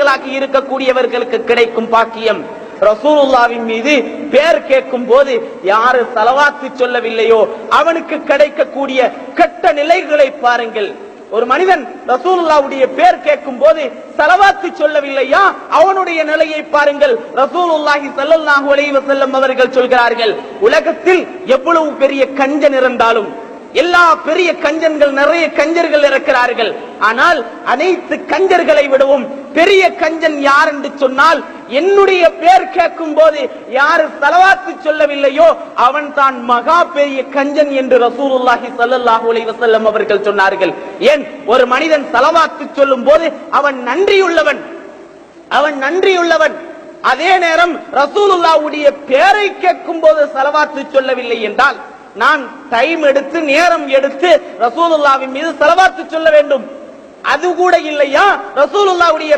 முஸ்லிம்களாக இருக்கக்கூடியவர்களுக்கு கிடைக்கும் பாக்கியம். ரசூலுல்லாஹ்வின் மீது பேர் கேட்கும் போது யாரு ஸலவாத்து சொல்லவில்லையோ அவனுக்கு கிடைக்கக்கூடிய கெட்ட நிலைகளை பாருங்கள். ஒரு மனிதன் ரசூலுல்லாஹ்வுடைய பேர் கேட்கும் போது ஸலவாத்து சொல்லவில்லையா அவனுடைய நிலையை பாருங்கள். ரசூலுல்லாஹி ஸல்லல்லாஹு அலைஹி வஸல்லம் அவர்கள் சொல்கிறார்கள், உலகத்தில் எவ்வளவு பெரிய கஞ்சன் இருந்தாலும், எல்லா பெரிய கஞ்சன்கள், நிறைய கஞ்சர்கள் இருக்கிறார்கள், ஆனால் அனைத்து கஞ்சர்களை விடவும் பெரிய கஞ்சன் யார் என்று சொன்னால், என்னுடைய பேர் கேட்கும் போது யாரு ஸலவாத்து சொல்லவில்லையோ அவன் தான் மகா பெரிய கஞ்சன் என்று ரசூலுல்லாஹி ஸல்லல்லாஹு அலைஹி வஸல்லம் அவர்கள் சொன்னார்கள். ஏன், ஒரு மனிதன் ஸலவாத்து சொல்லும் போது அவன் நன்றியுள்ளவன். அதே நேரம் ரசூலுல்லாஹ்வுடைய பேரை கேட்கும் போது ஸலவாத்து சொல்லவில்லை என்றால் நான் டைம் எடுத்து நேரம் எடுத்து ரசூலுல்லாஹ்வின் மீது ஸலவாத்து சொல்ல வேண்டும். அது கூட இல்லையா, ரசூலுல்லாஹ்வுடைய